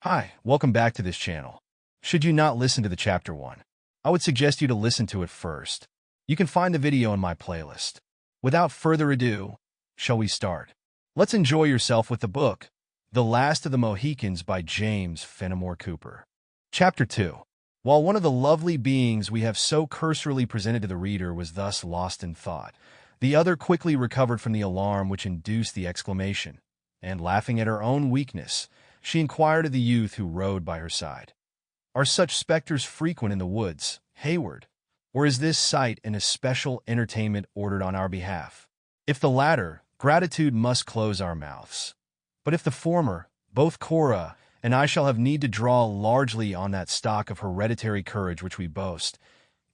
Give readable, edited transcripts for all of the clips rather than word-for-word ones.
Hi, welcome back to this channel. Should you not listen to the chapter 1, I would suggest you to listen to it first. You can find the video in my playlist. Without further ado, shall we start? Let's enjoy yourself with the book, The Last of the Mohicans by James Fenimore Cooper. Chapter 2. While one of the lovely beings we have so cursorily presented to the reader was thus lost in thought, the other quickly recovered from the alarm which induced the exclamation, and laughing at her own weakness, she inquired of the youth who rode by her side, "Are such specters frequent in the woods, Hayward, or is this sight an especial entertainment ordered on our behalf? If the latter, gratitude must close our mouths. But if the former, both Cora and I shall have need to draw largely on that stock of hereditary courage which we boast,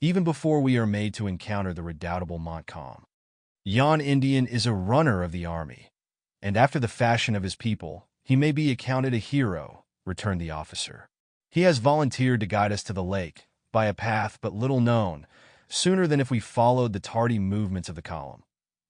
even before we are made to encounter the redoubtable Montcalm. Yon Indian is a runner of the army, and after the fashion of his people, he may be accounted a hero," returned the officer. "He has volunteered to guide us to the lake, by a path but little known, sooner than if we followed the tardy movements of the column,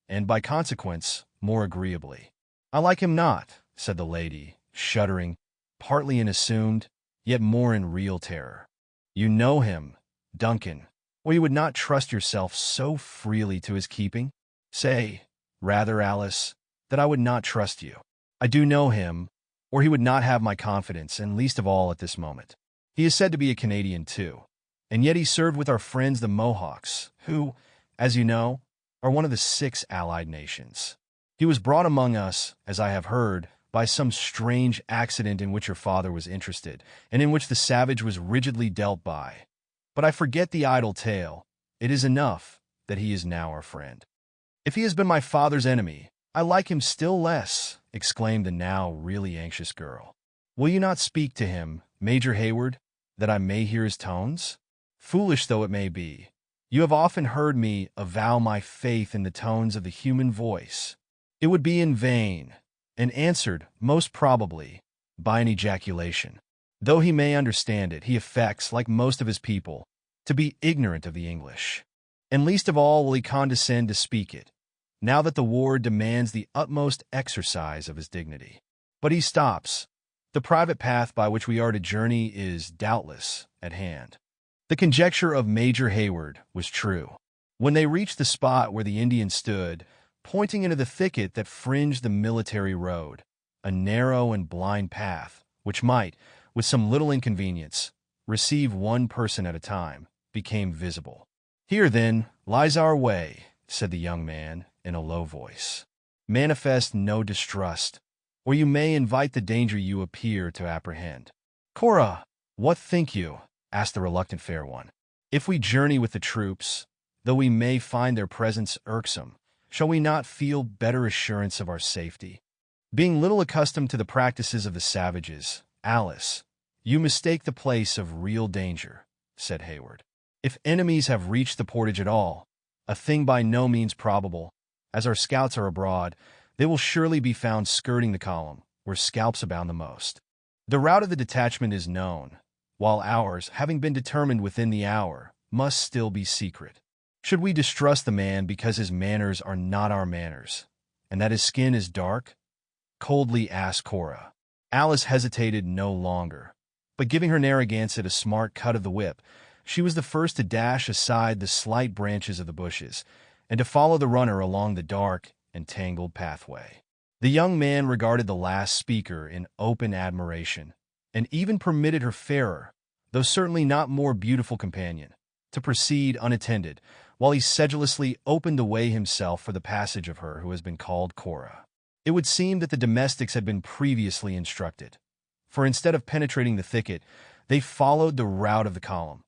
and by consequence, more agreeably." "I like him not," said the lady, shuddering, partly in assumed, yet more in real terror. "You know him, Duncan, or you would not trust yourself so freely to his keeping? Say, rather, Alice, that I would not trust you. I do know him, or he would not have my confidence, and least of all at this moment. He is said to be a Canadian, too, and yet he served with our friends the Mohawks, who, as you know, are one of the 6 allied nations. He was brought among us, as I have heard, by some strange accident in which your father was interested, and in which the savage was rigidly dealt by. But I forget the idle tale. It is enough that he is now our friend." "If he has been my father's enemy, I like him still less," exclaimed the now really anxious girl. "Will you not speak to him, Major Hayward, that I may hear his tones? Foolish though it may be, you have often heard me avow my faith in the tones of the human voice. It would be in vain, and answered, most probably, by an ejaculation. Though he may understand it, he affects, like most of his people, to be ignorant of the English. And least of all will he condescend to speak it, now that the war demands the utmost exercise of his dignity. But he stops. The private path by which we are to journey is, doubtless, at hand." The conjecture of Major Hayward was true. When they reached the spot where the Indian stood, pointing into the thicket that fringed the military road, a narrow and blind path, which might, with some little inconvenience, receive one person at a time, became visible. "Here, then, lies our way," said the young man, in a low voice. "Manifest no distrust, or you may invite the danger you appear to apprehend." "Cora, what think you?" asked the reluctant fair one. "If we journey with the troops, though we may find their presence irksome, shall we not feel better assurance of our safety? Being little accustomed to the practices of the savages, Alice, you mistake the place of real danger," said Hayward. "If enemies have reached the portage at all, a thing by no means probable, as our scouts are abroad, they will surely be found skirting the column, where scalps abound the most. The route of the detachment is known, while ours, having been determined within the hour, must still be secret. Should we distrust the man because his manners are not our manners, and that his skin is dark?" coldly asked Cora. Alice hesitated no longer, but giving her Narragansett a smart cut of the whip, she was the first to dash aside the slight branches of the bushes, and to follow the runner along the dark and tangled pathway. The young man regarded the last speaker in open admiration, and even permitted her fairer, though certainly not more beautiful companion, to proceed unattended, while he sedulously opened the way himself for the passage of her who has been called Cora. It would seem that the domestics had been previously instructed, for instead of penetrating the thicket, they followed the route of the column,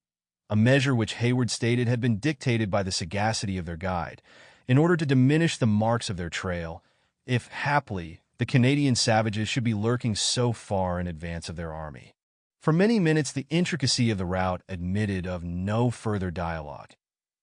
a measure which Hayward stated had been dictated by the sagacity of their guide, in order to diminish the marks of their trail, if, haply, the Canadian savages should be lurking so far in advance of their army. For many minutes the intricacy of the route admitted of no further dialogue,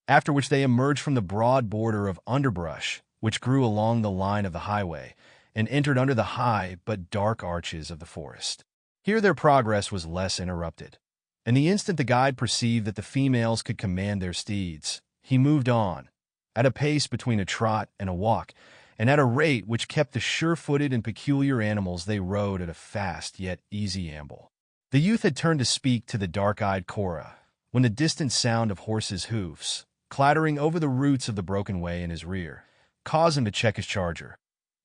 after which they emerged from the broad border of underbrush which grew along the line of the highway, and entered under the high but dark arches of the forest. Here their progress was less interrupted, and the instant the guide perceived that the females could command their steeds, he moved on, at a pace between a trot and a walk, and at a rate which kept the sure-footed and peculiar animals they rode at a fast yet easy amble. The youth had turned to speak to the dark-eyed Cora, when the distant sound of horses' hoofs, clattering over the roots of the broken way in his rear, caused him to check his charger.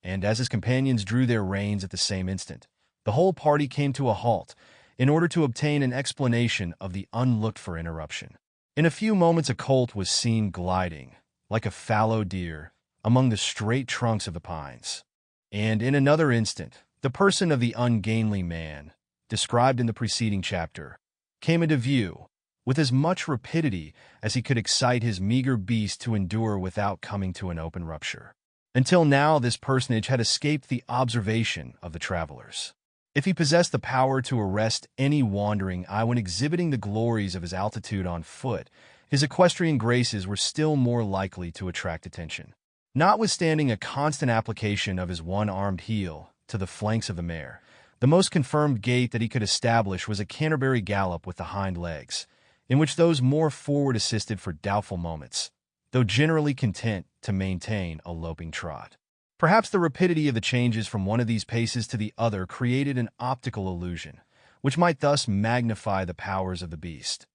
And as his companions drew their reins at the same instant, the whole party came to a halt in order to obtain an explanation of the unlooked-for interruption. In a few moments a colt was seen gliding, like a fallow deer, among the straight trunks of the pines. And in another instant, the person of the ungainly man, described in the preceding chapter, came into view, with as much rapidity as he could excite his meager beast to endure without coming to an open rupture. Until now, this personage had escaped the observation of the travelers. If he possessed the power to arrest any wandering eye when exhibiting the glories of his altitude on foot, his equestrian graces were still more likely to attract attention. Notwithstanding a constant application of his one-armed heel to the flanks of the mare, the most confirmed gait that he could establish was a Canterbury gallop with the hind legs, in which those more forward assisted for doubtful moments, though generally content to maintain a loping trot. Perhaps the rapidity of the changes from one of these paces to the other created an optical illusion, which might thus magnify the powers of the beast.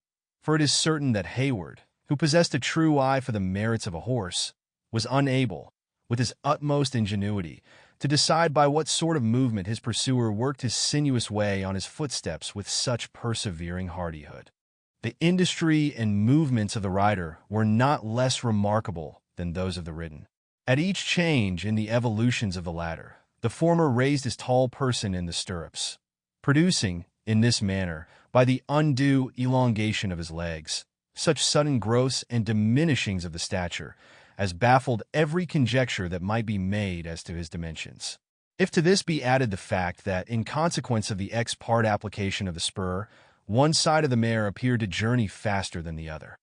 For it is certain that Hayward, who possessed a true eye for the merits of a horse, was unable, with his utmost ingenuity, to decide by what sort of movement his pursuer worked his sinuous way on his footsteps with such persevering hardihood. The industry and movements of the rider were not less remarkable than those of the ridden. At each change in the evolutions of the latter, the former raised his tall person in the stirrups, producing, in this manner, by the undue elongation of his legs, such sudden growths and diminishings of the stature as baffled every conjecture that might be made as to his dimensions. If to this be added the fact that, in consequence of the ex-part application of the spur, one side of the mare appeared to journey faster than the other,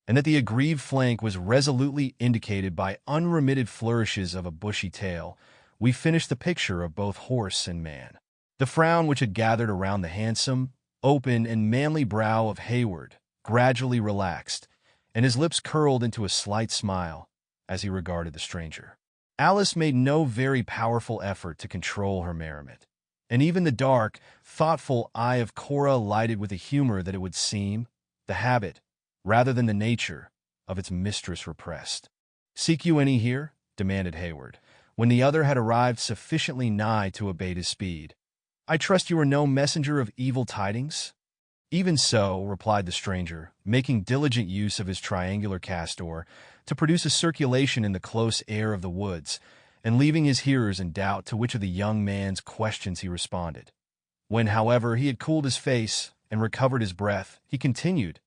and that the aggrieved flank was resolutely indicated by unremitted flourishes of a bushy tail, we finish the picture of both horse and man. The frown which had gathered around the handsome, open, and manly brow of Hayward gradually relaxed, and his lips curled into a slight smile as he regarded the stranger. Alice made no very powerful effort to control her merriment, and even the dark, thoughtful eye of Cora lighted with a humor that it would seem, the habit, rather than the nature, of its mistress repressed. "Seek you any here?" demanded Hayward, when the other had arrived sufficiently nigh to abate his speed. "I trust you are no messenger of evil tidings?" "Even so," replied the stranger, making diligent use of his triangular castor to produce a circulation in the close air of the woods, and leaving his hearers in doubt to which of the young man's questions he responded. When, however, he had cooled his face and recovered his breath, he continued,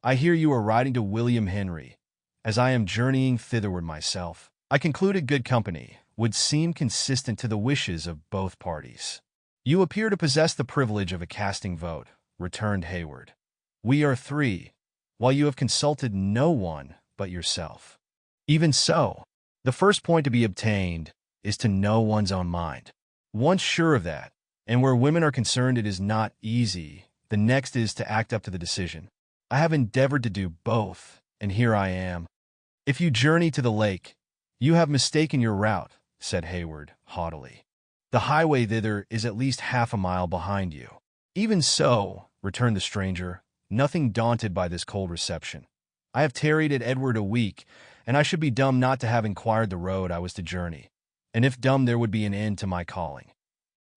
"I hear you are riding to William Henry. As I am journeying thitherward myself, I concluded good company would seem consistent to the wishes of both parties." "You appear to possess the privilege of a casting vote," returned Hayward. "We are three, while you have consulted no one but yourself." "Even so, the first point to be obtained is to know one's own mind. Once sure of that, and where women are concerned it is not easy, the next is to act up to the decision. I have endeavored to do both, and here I am." "If you journey to the lake, you have mistaken your route," said Hayward, haughtily. "The highway thither is at least half a mile behind you." "Even so," returned the stranger, nothing daunted by this cold reception, "I have tarried at Edward a week, and I should be dumb not to have inquired the road I was to journey, and if dumb there would be an end to my calling."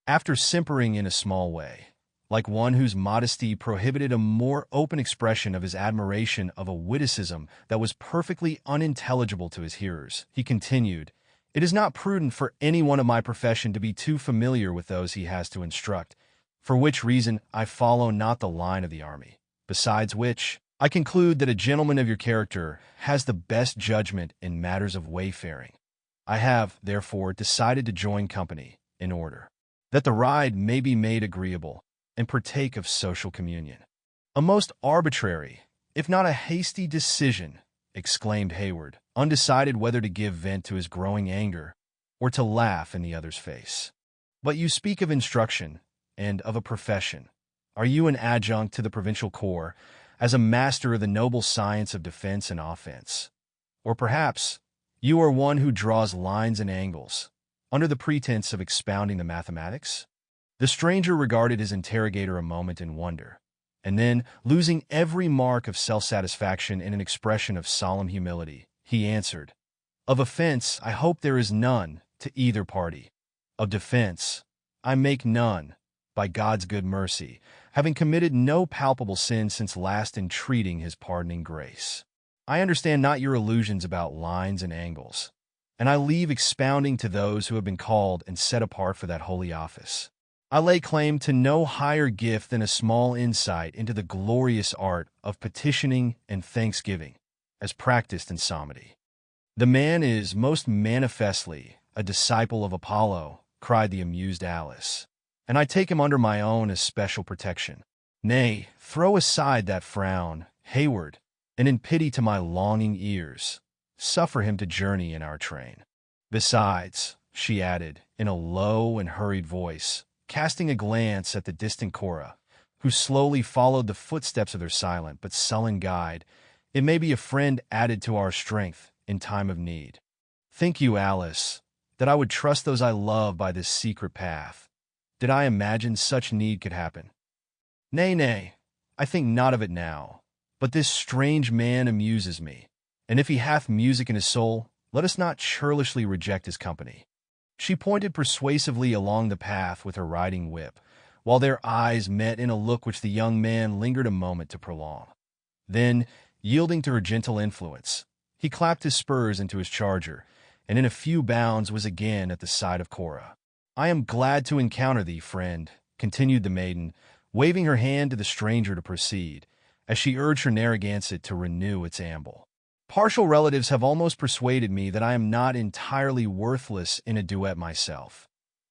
After simpering in a small way, like one whose modesty prohibited a more open expression of his admiration of a witticism that was perfectly unintelligible to his hearers, he continued, "It is not prudent for any one of my profession to be too familiar with those he has to instruct, for which reason I follow not the line of the army. Besides which, I conclude that a gentleman of your character has the best judgment in matters of wayfaring. I have, therefore, decided to join company, in order that the ride may be made agreeable, and partake of social communion." "A most arbitrary, if not a hasty decision," exclaimed Hayward, undecided whether to give vent to his growing anger or to laugh in the other's face. "But you speak of instruction, and of a profession. Are you an adjunct to the provincial corps, as a master of the noble science of defense and offense? Or perhaps you are one who draws lines and angles, under the pretense of expounding the mathematics?" The stranger regarded his interrogator a moment in wonder, and then, losing every mark of self-satisfaction in an expression of solemn humility, he answered, "Of offense, I hope there is none to either party. Of defense, I make none, by God's good mercy, having committed no palpable sin since last entreating his pardoning grace. I understand not your illusions about lines and angles, and I leave expounding to those who have been called and set apart for that holy office. I lay claim to no higher gift than a small insight into the glorious art of petitioning and thanksgiving, as practiced in psalmody." "The man is most manifestly a disciple of Apollo," cried the amused Alice, "and I take him under my own especial protection. Nay, throw aside that frown, Hayward, and in pity to my longing ears, suffer him to journey in our train. Besides," she added, in a low and hurried voice, casting a glance at the distant Cora, who slowly followed the footsteps of their silent but sullen guide, "it may be a friend added to our strength in time of need. Think you, Alice, that I would trust those I love by this secret path, did I imagine such need could happen? Nay, nay, I think not of it now, but this strange man amuses me, and if he hath music in his soul, let us not churlishly reject his company." She pointed persuasively along the path with her riding whip, while their eyes met in a look which the young man lingered a moment to prolong. Then, yielding to her gentle influence, he clapped his spurs into his charger, and in a few bounds was again at the side of Cora. "I am glad to encounter thee, friend," continued the maiden, waving her hand to the stranger to proceed, as she urged her Narragansett to renew its amble. "Partial relatives have almost persuaded me that I am not entirely worthless in a duet myself,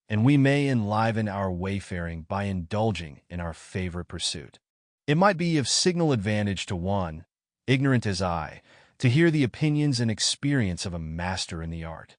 and we may enliven our wayfaring by indulging in our favorite pursuit. It might be of signal advantage to one, ignorant as I, to hear the opinions and experience of a master in the art.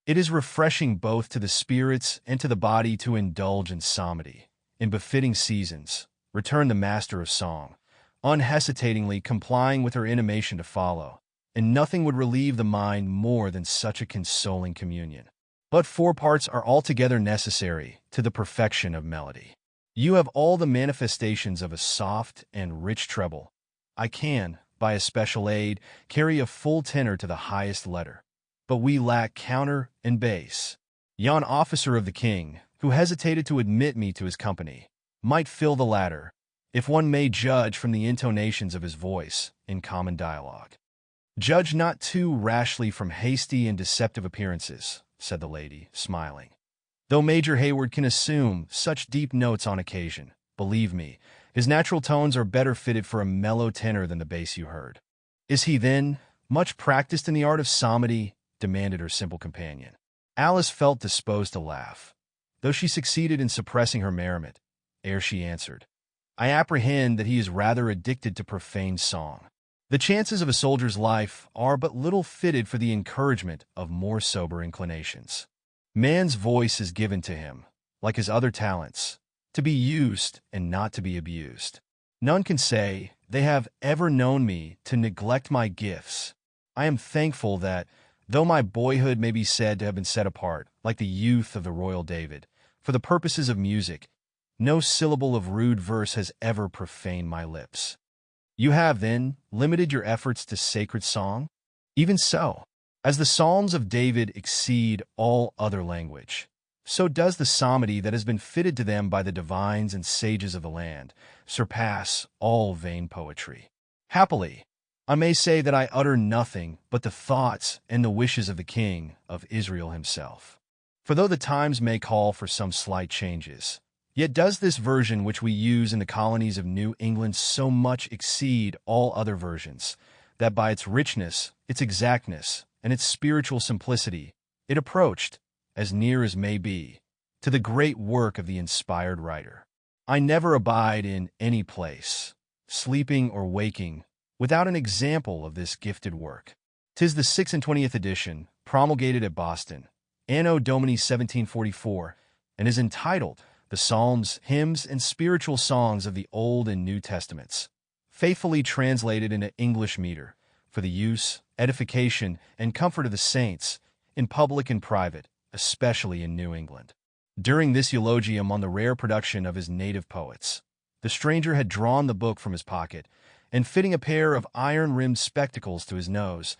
It is refreshing both to the spirits and to the body to indulge in psalmody. In befitting seasons," returned the master of song, unhesitatingly complying with her intimation to follow, "and nothing would relieve the mind more than such a consoling communion. But 4 parts are altogether necessary to the perfection of melody. You have all the manifestations of a soft and rich treble. I can, by a special aid, carry a full tenor to the highest letter, but we lack counter and bass. Yon officer of the king, who hesitated to admit me to his company, might fill the latter, if one may judge from the intonations of his voice in common dialogue." "Judge not too rashly from hasty and deceptive appearances," said the lady, smiling. "Though Major Hayward can assume such deep notes on occasion, believe me, his natural tones are better fitted for a mellow tenor than the bass you heard." "Is he, then, much practiced in the art of psalmody?" demanded her simple companion. Alice felt disposed to laugh, though she succeeded in suppressing her merriment, ere she answered, "I apprehend that he is rather addicted to profane song. The chances of a soldier's life are but little fitted for the encouragement of more sober inclinations. Man's voice is given to him, like his other talents, to be used and not to be abused. None can say they have ever known me to neglect my gifts. I am thankful that, though my boyhood may be said to have been set apart, like the youth of the royal David, for the purposes of music, no syllable of rude verse has ever profaned my lips. You have, then, limited your efforts to sacred song? Even so, as the Psalms of David exceed all other language, so does the psalmody that has been fitted to them by the divines and sages of the land surpass all vain poetry. Happily, I may say that I utter nothing but the thoughts and the wishes of the King of Israel himself. For though the times may call for some slight changes, yet does this version which we use in the colonies of New England so much exceed all other versions, that by its richness, its exactness, and its spiritual simplicity, it approached, as near as may be, to the great work of the inspired writer. I never abide in any place, sleeping or waking, without an example of this gifted work. 'Tis the 26th edition, promulgated at Boston, Anno Domini 1744, and is entitled The Psalms, Hymns, and Spiritual Songs of the Old and New Testaments, faithfully translated into English meter, for the use, edification, and comfort of the saints, in public and private, especially in New England. During this eulogium on the rare production of his native poets, the stranger had drawn the book from his pocket and, fitting a pair of iron-rimmed spectacles to his nose,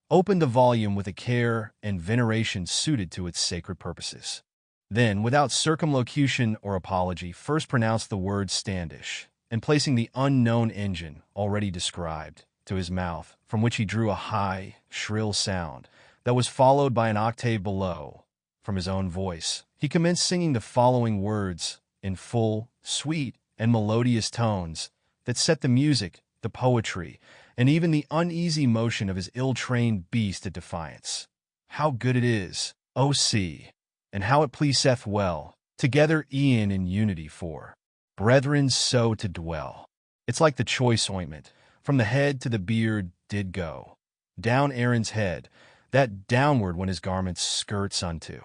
opened the volume with a care and veneration suited to its sacred purposes. Then, without circumlocution or apology, first pronounced the word Standish, and placing the unknown engine, already described, to his mouth, from which he drew a high, shrill sound that was followed by an octave below, from his own voice, he commenced singing the following words in full, sweet, and melodious tones that set the music, the poetry, and even the uneasy motion of his ill-trained beast at defiance. How good it is, O sea, and how it pleaseth well, together e'en in unity for brethren so to dwell. It's like the choice ointment, from the head to the beard did go, down Aaron's head, that downward when his garments skirts unto.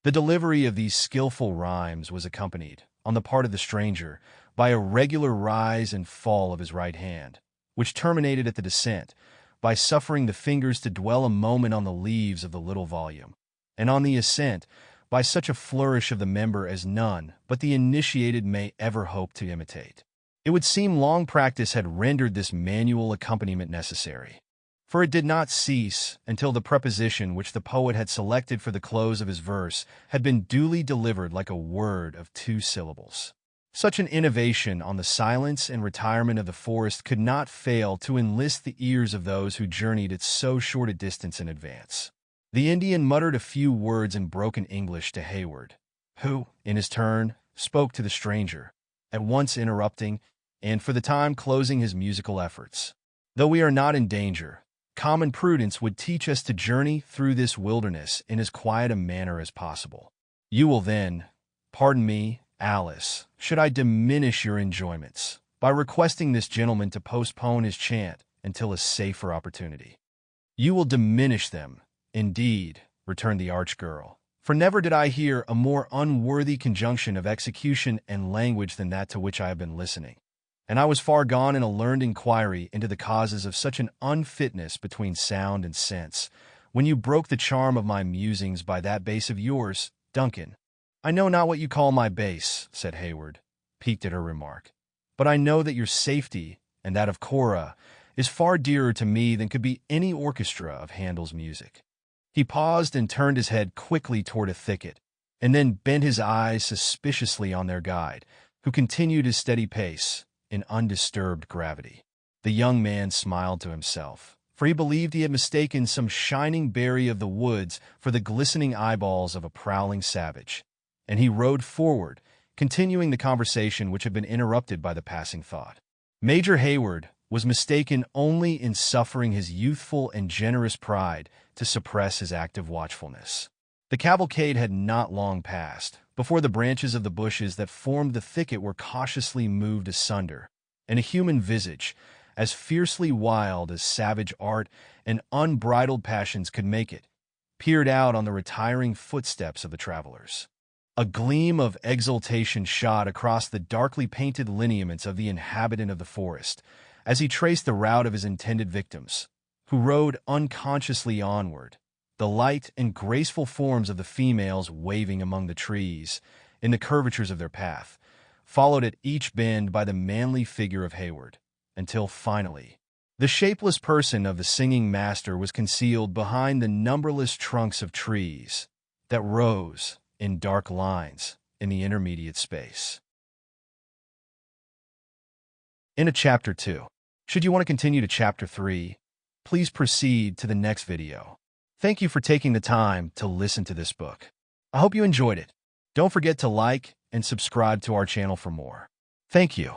The delivery of these skillful rhymes was accompanied, on the part of the stranger, by a regular rise and fall of his right hand, which terminated at the descent, by suffering the fingers to dwell a moment on the leaves of the little volume, and on the ascent, by such a flourish of the member as none but the initiated may ever hope to imitate. It would seem long practice had rendered this manual accompaniment necessary, for it did not cease until the preposition which the poet had selected for the close of his verse had been duly delivered like a word of 2 syllables. Such an innovation on the silence and retirement of the forest could not fail to enlist the ears of those who journeyed at so short a distance in advance. The Indian muttered a few words in broken English to Hayward, who, in his turn, spoke to the stranger, at once interrupting and for the time closing his musical efforts. Though we are not in danger, common prudence would teach us to journey through this wilderness in as quiet a manner as possible. You will then, pardon me, Alice, should I diminish your enjoyments by requesting this gentleman to postpone his chant until a safer opportunity. You will diminish them, indeed, returned the arch-girl, for never did I hear a more unworthy conjunction of execution and language than that to which I have been listening. And I was far gone in a learned inquiry into the causes of such an unfitness between sound and sense, when you broke the charm of my musings by that bass of yours, Duncan. I know not what you call my bass, said Hayward, piqued at her remark, but I know that your safety, and that of Cora, is far dearer to me than could be any orchestra of Handel's music. He paused and turned his head quickly toward a thicket, and then bent his eyes suspiciously on their guide, who continued his steady pace, in undisturbed gravity. The young man smiled to himself, for he believed he had mistaken some shining berry of the woods for the glistening eyeballs of a prowling savage, and he rode forward, continuing the conversation which had been interrupted by the passing thought. Major Hayward was mistaken only in suffering his youthful and generous pride to suppress his active watchfulness. The cavalcade had not long passed before the branches of the bushes that formed the thicket were cautiously moved asunder, and a human visage, as fiercely wild as savage art and unbridled passions could make it, peered out on the retiring footsteps of the travelers. A gleam of exultation shot across the darkly painted lineaments of the inhabitant of the forest as he traced the route of his intended victims, who rode unconsciously onward, the light and graceful forms of the females waving among the trees in the curvatures of their path, followed at each bend by the manly figure of Hayward, until finally the shapeless person of the singing master was concealed behind the numberless trunks of trees that rose in dark lines in the intermediate space. In Chapter 2. Should you want to continue to Chapter 3, please proceed to the next video. Thank you for taking the time to listen to this book. I hope you enjoyed it. Don't forget to like and subscribe to our channel for more. Thank you.